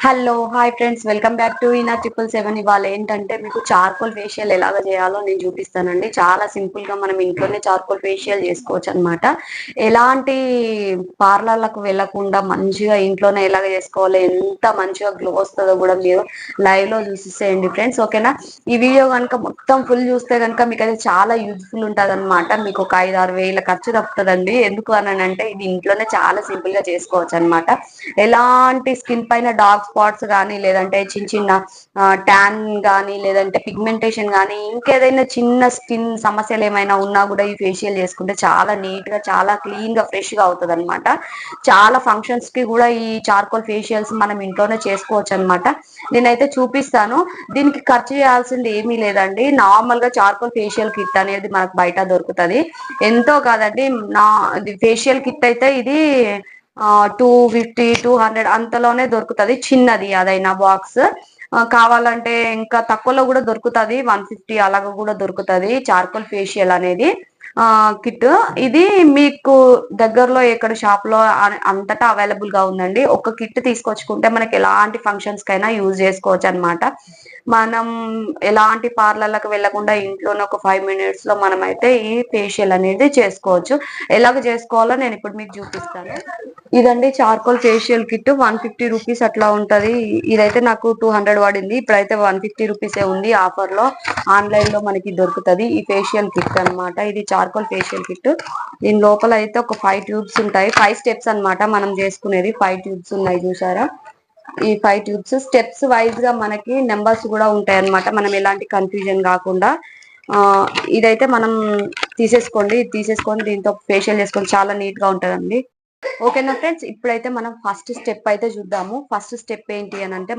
Hello hi friends, welcome back to ఇనా 777. ఇవాళ ఏంటంటే మీకు చార్కోల్ ఫేషియల్ ఎలాగ చేయాలో నేను చూపిస్తానండి. చాలా సింపుల్ గా మనం ఇంట్లోనే చార్కోల్ ఫేషియల్ చేసుకోవచ్చు అనమాట. ఎలాంటి పార్లర్లకు వెళ్లకుండా మంచిగా ఇంట్లోనే ఎలాగ చేసుకోవాలో, ఎంత మంచిగా గ్లో వస్తుందో కూడా మీరు లైవ్ లో చూసేయండి ఫ్రెండ్స్. ఓకేనా? ఈ వీడియో కనుక మొత్తం ఫుల్ చూస్తే కనుక మీకు అయితే చాలా యూజ్ఫుల్ ఉంటుంది అనమాట. మీకు ఒక 5-6 వేల ఖర్చు తప్పుతుందండి. ఎందుకు అని అంటే ఇది ఇంట్లోనే చాలా సింపుల్ గా చేసుకోవచ్చు అనమాట. ఎలాంటి స్కిన్ పైన డార్క్ స్పాట్స్ కానీ, లేదంటే చిన్న చిన్న ట్యాన్ కానీ, లేదంటే పిగ్మెంటేషన్ కానీ, ఇంకేదైనా చిన్న స్కిన్ సమస్యలు ఏమైనా ఉన్నా కూడా ఈ ఫేషియల్ చేసుకుంటే చాలా నీట్ గా, చాలా క్లీన్ గా, ఫ్రెష్ గా అవుతుంది అనమాట. చాలా ఫంక్షన్స్ కి కూడా ఈ చార్కోల్ ఫేషియల్స్ మనం ఇంట్లోనే చేసుకోవచ్చు అనమాట. నేనైతే చూపిస్తాను. దీనికి ఖర్చు చేయాల్సింది ఏమీ లేదండి. నార్మల్ గా చార్కోల్ ఫేషియల్ కిట్ అనేది మనకు బయట దొరుకుతుంది. ఎంతో కాదండి. ఫేషియల్ కిట్ అయితే ఇది 250-200 అంతలోనే దొరుకుతుంది. చిన్నది అదైనా బాక్స్. కావాలంటే ఇంకా తక్కువలో కూడా దొరుకుతుంది. 150 అలాగ కూడా దొరుకుతుంది చార్కోల్ ఫేషియల్ అనేది కిట్. ఇది మీకు దగ్గరలో ఎక్కడ షాప్ లో అంతటా అవైలబుల్ గా ఉందండి. ఒక కిట్ తీసుకొచ్చుకుంటే మనకి ఎలాంటి ఫంక్షన్స్ కైనా యూజ్ చేసుకోవచ్చు అనమాట. మనం ఎలాంటి పార్లర్లకు వెళ్లకుండా ఇంట్లోనే ఒక 5 minutes లో మనం అయితే ఈ ఫేషియల్ అనేది చేసుకోవచ్చు. ఎలాగ చేసుకోవాలో నేను ఇప్పుడు మీకు చూపిస్తాను. ఇదండి చార్కోల్ ఫేషియల్ కిట్. 150 రూపీస్ అట్లా ఉంటది. ఇదైతే నాకు 200 పడింది. ఇప్పుడైతే 150 రూపీసే ఉంది ఆఫర్ లో. ఆన్లైన్ లో మనకి దొరుకుతుంది ఈ ఫేషియల్ కిట్ అనమాట. ఇది చార్కోల్ ఫేషియల్ కిట్. దీని లోపల అయితే ఒక 5 ట్యూబ్స్ ఉంటాయి. 5 స్టెప్స్ అనమాట మనం చేసుకునేది. 5 ట్యూబ్స్ ఉన్నాయి చూసారా? ఈ 5 ట్యూబ్స్ స్టెప్స్ వైజ్ గా మనకి నెంబర్స్ కూడా ఉంటాయి అనమాట. మనం ఎలాంటి కన్ఫ్యూజన్ కాకుండా ఇదైతే మనం తీసేసుకోండి. తీసేసుకొని దీంతో ఫేషియల్ చేసుకొని చాలా నీట్ గా ఉంటదండి. ఓకేనా ఫ్రెండ్స్, ఇప్పుడైతే మనం ఫస్ట్ స్టెప్ అయితే చూద్దాము. ఫస్ట్ స్టెప్ ఏంటి అని అంటే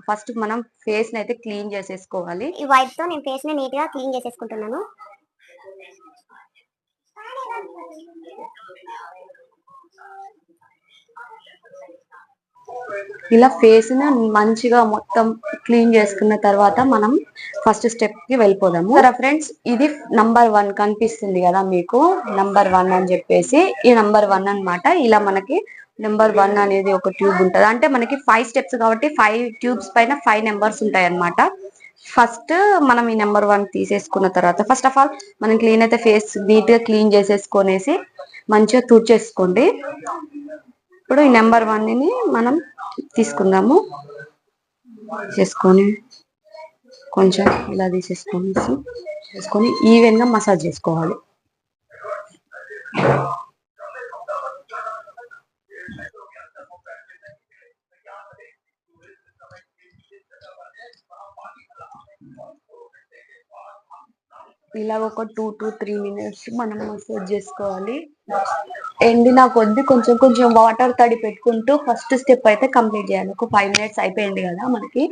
ఫస్ట్ మనం ఫేస్ ని అయితే క్లీన్ చేసేసుకోవాలి. ఈ వైప్ తో నేను ఫేస్ ని నీట్ గా క్లీన్ చేసేసుకుంటున్నాను. ఇలా ఫేస్ ని మంచిగా మొత్తం క్లీన్ చేసుకున్న తర్వాత మనం ఫస్ట్ స్టెప్ కి వెళ్ళిపోదాము. సరే ఫ్రెండ్స్, ఇది నంబర్ 1 కనిపిస్తుంది కదా మీకు, నంబర్ 1 అని చెప్పేసి. ఈ నంబర్ 1 అన్నమాట. ఇలా మనకి నెంబర్ 1 అనేది ఒక ట్యూబ్ ఉంటది. అంటే మనకి 5 స్టెప్స్ కాబట్టి 5 ట్యూబ్స్ పైన 5 నెంబర్స్ ఉంటాయి అనమాట. ఫస్ట్ మనం ఈ నెంబర్ 1 తీసేసుకున్న తర్వాత, ఫస్ట్ ఆఫ్ ఆల్ మనం క్లీన్ అయితే ఫేస్ నీట్ గా క్లీన్ చేసేసుకొనేసి మంచిగా తుడిచేసుకోండి. ఇప్పుడు ఈ నెంబర్ 1 ని మనం తీసుకుందాము. చేసుకొని కొంచెం ఇలా తీసుకొని ఈవెన్ గా మసాజ్ చేసుకోవాలి. ఇలా ఒక 2 to 3 minutes మనం మసాజ్ చేసుకోవాలి. ఎండిన కొద్ది కొంచెం కొంచెం వాటర్ తడి పెట్టుకుంటూ ఫస్ట్ స్టెప్ అయితే కంప్లీట్ చేయాలి. ఒక 5 minutes అయిపోయింది కదా మనకి.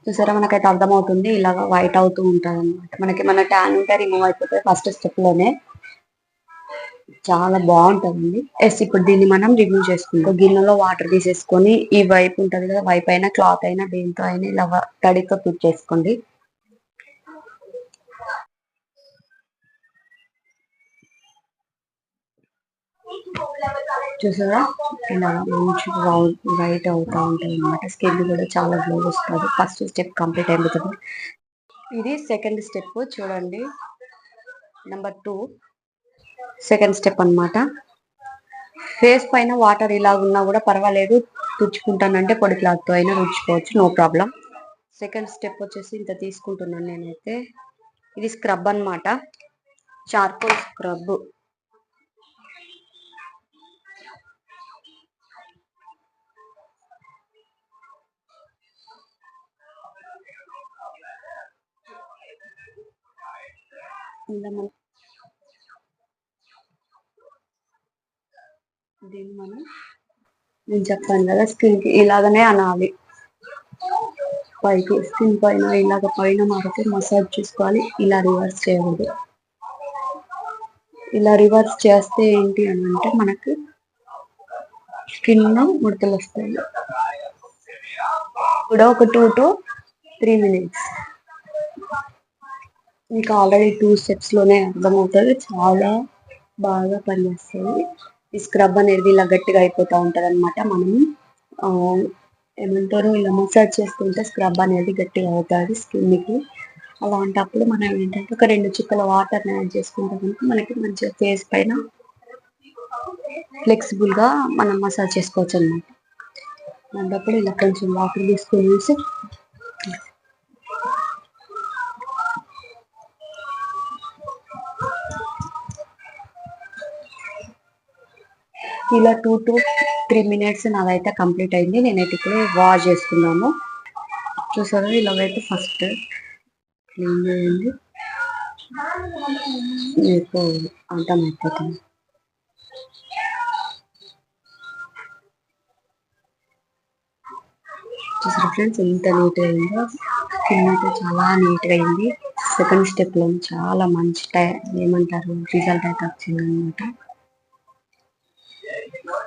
చూసారా? మనకైతే అర్థమవుతుంది. ఇలాగా వైట్ అవుతూ ఉంటుంది అనమాట. మనకి మన ట్యాన్ ఉంటే రిమూవ్ అయిపోతుంది ఫస్ట్ స్టెప్ లోనే. చాలా బాగుంటుందండి. ఇప్పుడు దీన్ని మనం రిమూవ్ చేసుకుంటాం. గిన్నెలో వాటర్ తీసేసుకొని ఈ వైప్ ఉంటది కదా, వైప్ అయినా క్లాత్ అయినా దేంతో అయినా ఇలా తడితో తుడిచేసుకోండి. చూసారా? ఇలా మంచిగా వైట్ అవుతా ఉంటాయి అనమాట. స్కిన్ కూడా చాలా గ్లో వస్తుంది. ఫస్ట్ స్టెప్ కంప్లీట్ అయిపోతుంది. ఇది సెకండ్ స్టెప్ చూడండి. నెంబర్ 2 సెకండ్ స్టెప్ అనమాట. ఫేస్ పైన వాటర్ ఇలా ఉన్నా కూడా పర్వాలేదు, తుడుచుకుంటానంటే పొడి క్లాత్ తో అయినా తుడుచుకోవచ్చు, నో ప్రాబ్లం. సెకండ్ స్టెప్ వచ్చేసి ఇంత తీసుకుంటున్నాను నేనైతే. ఇది స్క్రబ్ అనమాట, చార్కోల్ స్క్రబ్. దీన్ని నేను చెప్పాను కదా, స్కిన్ కి ఇలాగనే అనాలి. పైకి స్కిన్ పైన ఇలాగ పైన మారితే మసాజ్ చేసుకోవాలి. ఇలా రివర్స్ చేయకూడదు. ఇలా రివర్స్ చేస్తే ఏంటి అని అంటే మనకి స్కిన్ ముడతలు వస్తాయి. కూడా ఒక 2 to 3 minutes. మీకు ఆల్రెడీ 2 steps లోనే అర్థమవుతుంది. చాలా బాగా పనిచేస్తుంది. ఈ స్క్రబ్ అనేది ఇలా గట్టిగా అయిపోతూ ఉంటది అనమాట. మనం ఏమంటారు ఇలా మసాజ్ చేసుకుంటే స్క్రబ్ అనేది గట్టిగా అవుతుంది స్కిన్కి. అలాంటప్పుడు మనం ఏంటంటే ఒక 2 చుక్కల వాటర్ యాడ్ చేసుకుంటే కనుక మనకి మంచిగా ఫేస్ పైన ఫ్లెక్సిబుల్ గా మనం మసాజ్ చేసుకోవచ్చు అనమాట. అలాంటప్పుడు ఇలా కొంచెం వాటర్ తీసుకొని ఇలా 2 to 3 minutes నాదైతే కంప్లీట్ అయింది. నేనైతే ఇప్పుడు వాష్ చేసుకున్నాను. చూసారా ఇలాగైతే ఫస్ట్ క్లీన్ చేయండి, మీకు అర్థమైపోతుంది. చూసారా ఫ్రెండ్స్ ఎంత నీట్గా అయిందో. స్కిన్ అయితే చాలా నీట్గా అయింది. సెకండ్ స్టెప్ లో చాలా మంచి ఏమంటారు రిజల్ట్ అయితే వచ్చింది అనమాట.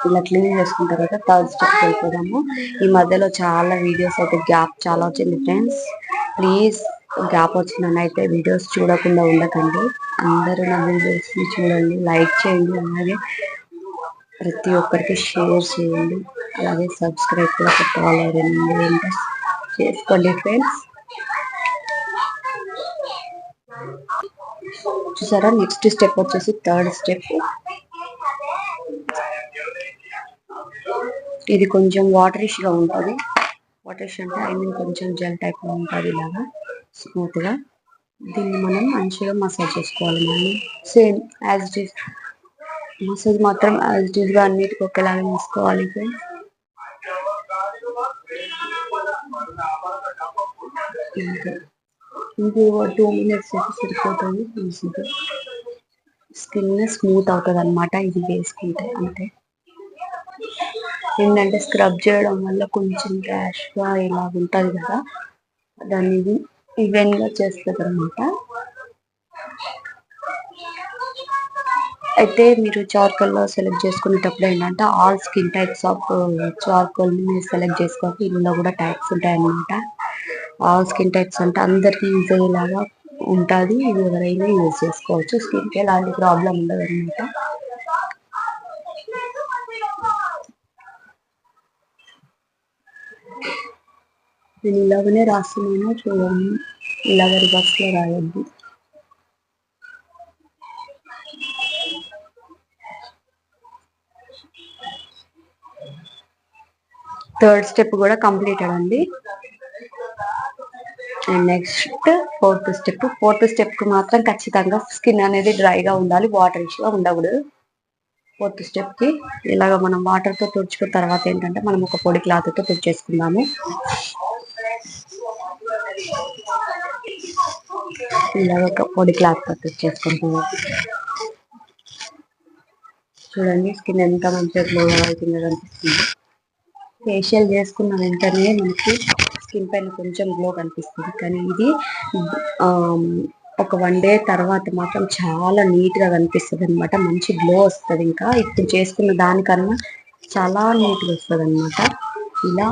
ఇలా క్లీన్ చేసుకున్న తర్వాత థర్డ్ స్టెప్ వెళ్ళిపోదాము. ఈ మధ్యలో చాలా వీడియోస్ అయితే గ్యాప్ చాలా వచ్చింది ఫ్రెండ్స్. ప్లీజ్ గ్యాప్ వచ్చినైతే వీడియోస్ చూడకుండా ఉండకండి. అందరూ నా వీడియోస్ ని చూడండి, లైక్ చేయండి, అలాగే ప్రతి ఒక్కరికి షేర్ చేయండి, అలాగే సబ్స్క్రైబ్ కూడా కొత్తవాళ్ళు చేసుకోండి ఫ్రెండ్స్. చూసారా నెక్స్ట్ స్టెప్ వచ్చేసి థర్డ్ స్టెప్. ఇది కొంచెం వాటరిష్ గా ఉంటుంది. వాటరిష్ అంటే ఐ మీన్ కొంచెం జెల్ టైప్ లో ఉంటుంది, ఇలాగా స్మూత్ గా. దీన్ని మనం మంచిగా మసాజ్ చేసుకోవాలి. మళ్ళీ same as it is massage మాత్రం యాజ్ ఇట్ ఈస్ గా అన్నిటికీ ఒకేలాగా తీసుకోవాలి ఫ్రెండ్స్. ఇంకో 2 minutes అయితే సరిపోతుంది. ఈజీగా స్కిన్ స్మూత్ అవుతుంది అనమాట ఇది వేసుకుంటే. అంతే. ఏంటంటే స్క్రబ్ చేయడం వల్ల కొంచెం ర్యాష్ గా ఇలా ఉంటుంది కదా, దాన్ని ఈవెన్ గా చేస్తుంది అనమాట. అయితే మీరు చార్కోల్ లో సెలెక్ట్ చేసుకునేటప్పుడు ఏంటంటే all skin types of charcoal ని మీరు సెలెక్ట్ చేసుకోవాలి. ఇందులో కూడా టైప్స్ ఉంటాయి అన్నమాట. ఆల్ స్కిన్ టైప్స్ అంటే అందరికి యూజ్ అయ్యేలాగా ఉంటుంది. ఇది ఎవరైనా యూజ్ చేసుకోవచ్చు. స్కిన్ కి ఎలాంటి ప్రాబ్లం ఉండదు అనమాట. నేను ఇలాగనే రాస్తున్నాను చూడండి, ఇలాగ రివర్స్ లో రాయొద్దు. థర్డ్ స్టెప్ కూడా కంప్లీటెడ్ అండి. అండ్ నెక్స్ట్ ఫోర్త్ స్టెప్ కి మాత్రం ఖచ్చితంగా స్కిన్ అనేది డ్రైగా ఉండాలి, వాటరిష్ గా ఉండకూడదు. ఫోర్త్ స్టెప్ కి ఇలాగ మనం వాటర్ తో తుడుచుకున్న తర్వాత ఏంటంటే మనం ఒక పొడి క్లాత్ తో తుడిచేసుకుందాము. ఇలాగ ఒక పొడి క్లాత్ తో తుడిచేసుకుంటాము. చూడండి స్కిన్ ఎంత మంచిగా గ్లో అవుతుందో కనిపిస్తుంది. ఫేషియల్ చేసుకున్న వెంటనే మనకి స్కిన్ పైన కొంచెం గ్లో కనిపిస్తుంది, కానీ ఇది ఒక 1 day తర్వాత మాత్రం చాలా నీట్ గా కనిపిస్తుంది అనమాట. మంచి గ్లో వస్తుంది. ఇంకా ఇప్పుడు చేసుకున్న దానికన్నా చాలా నీట్ గా వస్తుంది అనమాట. ఇలా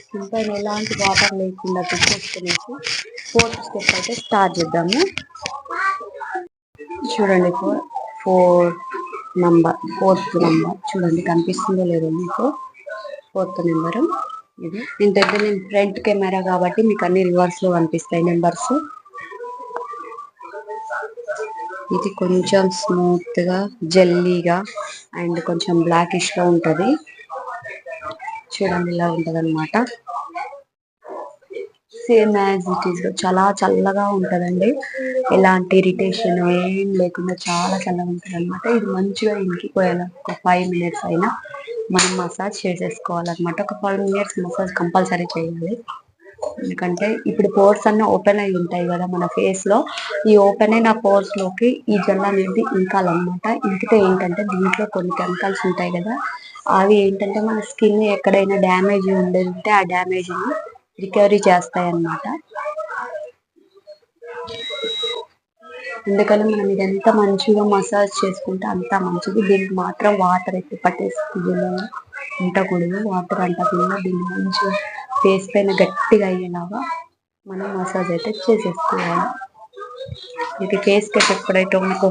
స్కిన్ పైన ఎలాంటి వాటర్ లేకుండా తెచ్చేసుకునేసి ఫోర్త్ స్టెప్ అయితే స్టార్ట్ చేద్దాము. చూడండి ఫోర్త్ నంబర్ చూడండి కనిపిస్తుందో లేదో మీకు. 4th నెంబరు ఇది. నేను ఫ్రంట్ కెమెరా కాబట్టి మీకు అన్ని రివర్స్ లో కనిపిస్తాయి నెంబర్స్. ఇది కొంచెం స్మూత్ గా జెల్లీగా అండ్ కొంచెం బ్లాకిష్ గా ఉంటది. చూడండి ఇలా ఉంటది అనమాట. సేమ్ యాజ్ ఇట్ ఈస్ చాలా చల్లగా ఉంటదండి. ఎలాంటి ఇరిటేషన్ ఏం లేకుండా చాలా చల్లగా ఉంటది అనమాట. ఇది మంచిగా ఇంకిపోయేలా ఒక 5 minutes అయినా మనం మసాజ్ చేసేసుకోవాలన్నమాట. ఒక 5 minutes మసాజ్ కంపల్సరీ చేయాలి. ఎందుకంటే ఇప్పుడు పోర్స్ అన్ని ఓపెన్ అయి ఉంటాయి కదా మన ఫేస్ లో. ఈ ఓపెన్ అయిన పోర్స్ లోకి ఈ జెల్ అనేది ఇంకాలన్నమాట. ఇంకితే ఏంటంటే దీంట్లో కొన్ని కెమికల్స్ ఉంటాయి కదా, అవి ఏంటంటే మన స్కిన్ ఎక్కడైనా డ్యామేజ్ ఉండేది ఉంటే ఆ డ్యామేజ్ ని రికవరీ చేస్తాయి అన్నమాట. అందుకని మనం ఇదంతా మంచిగా మసాజ్ చేసుకుంటే అంత మంచిది. దీనికి మాత్రం వాటర్ అయితే పట్టేసి ఉండకూడదు. వాటర్ అంటకుండా దీన్ని మంచిగా ఫేస్ పైన గట్టిగా అయ్యేలాగా మనం మసాజ్ అయితే చేసేసుకోవాలి. ఇది ఫేస్ కి ఎప్పుడైతే మనకు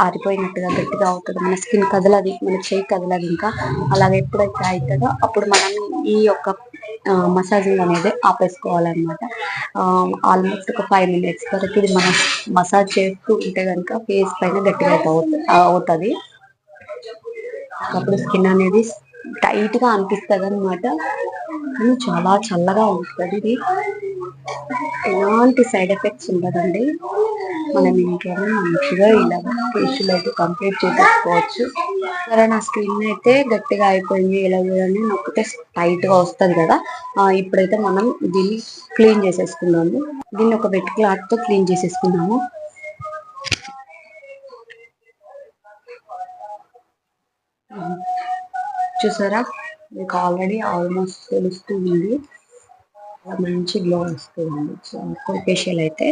ఆరిపోయినట్టుగా గట్టిగా అవుతుంది, మన స్కిన్ కదలది, మన చేయి కదలదు, ఇంకా అలాగే ఎప్పుడైతే అవుతుందో అప్పుడు మనం ఈ యొక్క మసాజింగ్ అనేది ఆపేసుకోవాలన్నమాట. ఆల్మోస్ట్ ఒక 5 minutes వరకు ఇది మనం మసాజ్ చేస్తూ ఉంటే కనుక ఫేస్ పైన గట్టిగా అవుతుంది. అప్పుడు స్కిన్ అనేది టైట్ గా అనిపిస్తుంది అనమాట. చాలా చల్లగా ఉంటుంది ఇది, ఎలాంటి సైడ్ ఎఫెక్ట్స్ ఉండదండి. మనం ఇంట్లోనే మంచిగా ఇలా ఫేషియల్ అయితే కంప్లీట్ చేసేసుకోవచ్చు. సరే, నా స్కిన్ అయితే గట్టిగా అయిపోయింది, ఇలా చూడండి నొక్కితే టైట్ గా వస్తుంది కదా. ఇప్పుడైతే మనం దీన్ని క్లీన్ చేసేసుకుందాము. దీన్ని ఒక వెట్ క్లాత్ తో క్లీన్ చేసేసుకుందాము. చూసారా, మీకు ఆల్రెడీ ఆల్మోస్ట్ తెలుస్తూ ఉంది, మంచి గ్లో వస్తుంది. ఫేషియల్ అయితే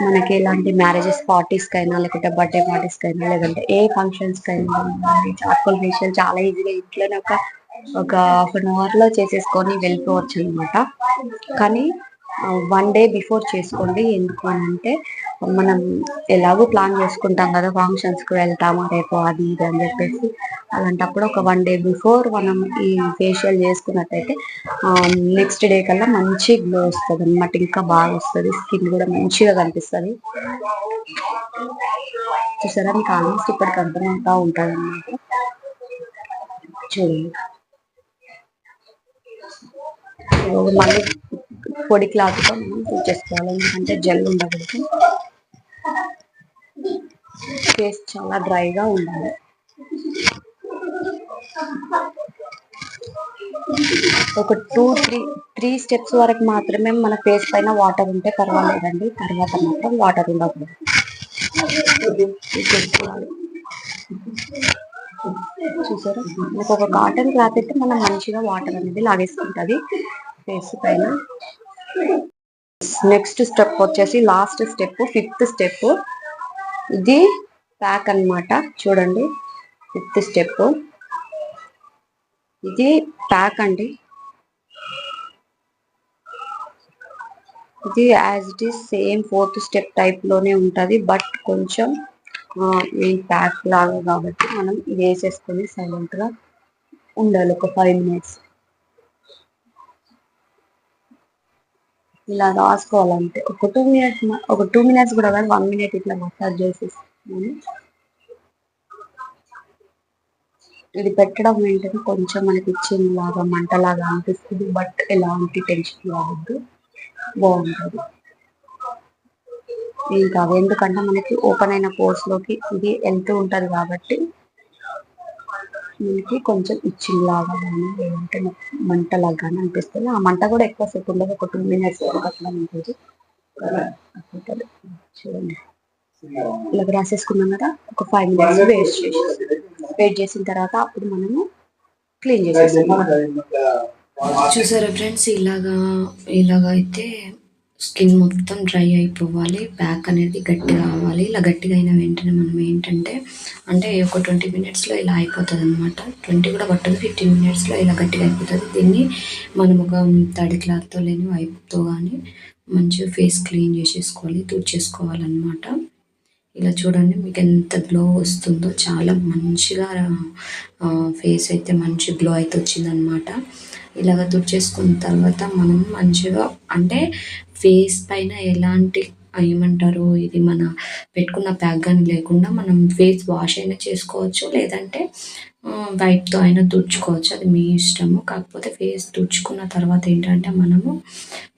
మనకి ఎలాంటి మ్యారేజెస్ పార్టీస్ కైనా, లేకుంటే బర్త్డే పార్టీస్ కైనా, లేదంటే ఏ ఫంక్షన్స్ కైనా చార్కోల్ ఫేషియల్ చాలా ఈజీగా ఇంట్లోనే ఒక హాఫ్ అన్ అవర్ లో చేసేసుకొని వెళ్ళిపోవచ్చు అనమాట. కానీ 1 day బిఫోర్ చేసుకోండి. ఎందుకు అని అంటే మనం ఎలాగో ప్లాన్ చేసుకుంటాం కదా, ఫంక్షన్స్ కి వెళ్తాము రేపు అది ఇది అని చెప్పేసి. అలాంటప్పుడు ఒక 1 day బిఫోర్ మనం ఈ ఫేషియల్ చేసుకున్నట్టయితే నెక్స్ట్ డే కల్లా మంచి గ్లో వస్తుంది అనమాట. ఇంకా బాగా వస్తుంది, స్కిన్ కూడా మంచిగా కనిపిస్తుంది. చూసారా, మీకు ఆల్మోస్ట్ ఇప్పటికి అర్థమవుతా ఉంటుంది అన్నమాట. చూడండి, మళ్ళీ పొడి క్లాత్ తో మనం చేసుకోవాలి, ఎందుకంటే జెల్ ఉండకూడదు. ఫేస్ చాలా డ్రైగా ఉండాలి. ఒక 2-3 స్టెప్స్ వరకు మాత్రమే మన ఫేస్ పైన వాటర్ ఉంటే పర్వాలేదండి, తర్వాత మాత్రం వాటర్ ఉండకూడదు. చూసారా, మనకు ఒక కాటన్ క్లాత్ అయితే మనం మంచిగా వాటర్ అనేది లాగేసుకుంటుంది ఫేస్ పైన. నెక్స్ట్ స్టెప్ వచ్చేసి లాస్ట్ స్టెప్, 5th స్టెప్. ఇది ప్యాక్ అన్నమాట. చూడండి, 5th స్టెప్ ఇది ప్యాక్ అండి. ఇది as it is same 4th step type లోనే ఉంటది, బట్ కొంచెం ఈ ప్యాక్ లాగా కాబట్టి మనం ఇది వేసేసుకొని సైలెంట్ గా ఉండాలి ఒక 5 minutes. ఇలా రాసుకోవాలంటే ఒక 2 minutes కూడా కాదు, 1 minute ఇట్లా మసాజ్ చేసేసుకుని ఇది పెట్టడం వెంటనే కొంచెం మనకి ఇచ్చింగ్ లాగా మంటలాగా అనిపిస్తుంది, బట్ ఎలాంటి టెన్షన్ రావద్దు, బాగుంటుంది. ఏం కాదు, ఎందుకంటే మనకి ఓపెన్ అయిన పోర్స్ లోకి ఇది వెళ్తూ ఉంటది కాబట్టి మనకి కొంచెం ఇచ్చింగ్ లాగా కానీ లేదంటే మంటలాగా కానీ అనిపిస్తుంది. ఆ మంట కూడా ఎక్కువసేపు ఉండదు, ఒక 2 minutes వరకు అట్లా ఉంటుంది. చూడండి, ఇలా రాసేసుకున్నాం కదా, ఒక 5 minutes వెయిట్ చేసిన తర్వాత అప్పుడు మనము క్లీన్ చేసేసుకుంటాం. చూసారా ఫ్రెండ్స్, ఇలాగా అయితే స్కిన్ మొత్తం డ్రై అయిపోవాలి, ప్యాక్ అనేది గట్టిగా అవ్వాలి. ఇలా గట్టిగా అయిన వెంటనే మనం ఏంటంటే ఒక 20 minutesలో ఇలా అయిపోతుంది అనమాట. 20 కూడా పట్టదు, 15 minutesలో ఇలా గట్టిగా అయిపోతుంది. దీన్ని మనం ఒక తడి క్లాత్తో లేని వైప్తో కానీ మంచిగా ఫేస్ క్లీన్ చేసేసుకోవాలి, తుడిచేసుకోవాలన్నమాట. ఇలా చూడండి, మీకు ఎంత గ్లో వస్తుందో, చాలా మంచిగా ఫేస్ అయితే మంచి గ్లో అయితే వచ్చిందనమాట. ఇలాగ తుడిచేసుకున్న తర్వాత మనం మంచిగా ఫేస్ పైన ఎలాంటి ఏమంటారు, ఇది మన పెట్టుకున్న ప్యాక్ కానీ లేకుండా మనం ఫేస్ వాష్ అయినా చేసుకోవచ్చు, లేదంటే వైప్తో అయినా తుడుచుకోవచ్చు, అది మీ ఇష్టము. కాకపోతే ఫేస్ తుడుచుకున్న తర్వాత ఏంటంటే మనము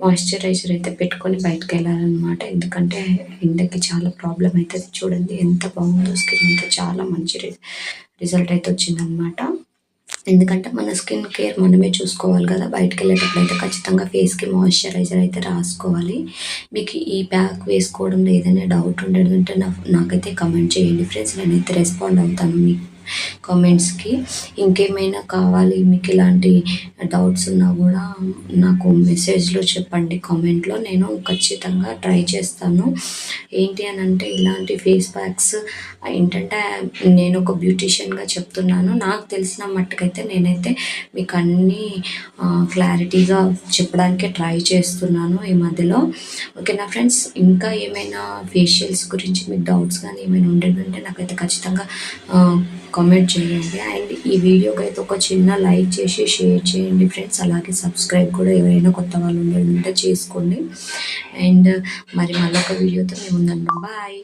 మాయిశ్చరైజర్ అయితే పెట్టుకొని బయటకు వెళ్ళాలన్నమాట, ఎందుకంటే ఎండకి చాలా ప్రాబ్లం అవుతుంది. చూడండి ఎంత బాగుందో, స్కిన్ అయితే చాలా మంచి రిజల్ట్ అయితే వచ్చిందనమాట. ఎందుకంటే మన స్కిన్ కేర్ మనమే చూసుకోవాలి కదా, బయటకు వెళ్ళేటప్పుడు అయితే ఖచ్చితంగా ఫేస్కి మాయిశ్చరైజర్ అయితే రాసుకోవాలి. మీకు ఈ ప్యాక్ వేసుకోవడంలో ఏదైనా డౌట్ ఉండేదంటే నాకైతే కమెంట్ చేయండి ఫ్రెండ్స్, నేనైతే రెస్పాండ్ అవుతాను కామెంట్స్కి. ఇంకేమైనా కావాలి మీకు ఇలాంటి డౌట్స్ ఉన్నా కూడా నాకు మెసేజ్లో చెప్పండి కామెంట్లో, నేను ఖచ్చితంగా ట్రై చేస్తాను. ఏంటి అని అంటే ఇలాంటి ఫేస్ ప్యాక్స్ ఏంటంటే నేను ఒక బ్యూటీషియన్గా చెప్తున్నాను, నాకు తెలిసిన మట్టుకైతే నేనైతే మీకు అన్నీ క్లారిటీగా చెప్పడానికే ట్రై చేస్తున్నాను ఈ మధ్యలో. ఓకేనా ఫ్రెండ్స్, ఇంకా ఏమైనా ఫేషియల్స్ గురించి మీకు డౌట్స్ కానీ ఏమైనా ఉండేదంటే నాకైతే ఖచ్చితంగా కామెంట్ చేయండి. అండ్ ఈ వీడియోకి అయితే ఒక చిన్న లైక్ చేసి షేర్ చేయండి ఫ్రెండ్స్. అలాగే సబ్స్క్రైబ్ కూడా ఎవరైనా కొత్త వాళ్ళు ఉండేదంటే చేసుకోండి. అండ్ మరి మళ్ళొక వీడియోతో మేము ఉందండి. బాయ్.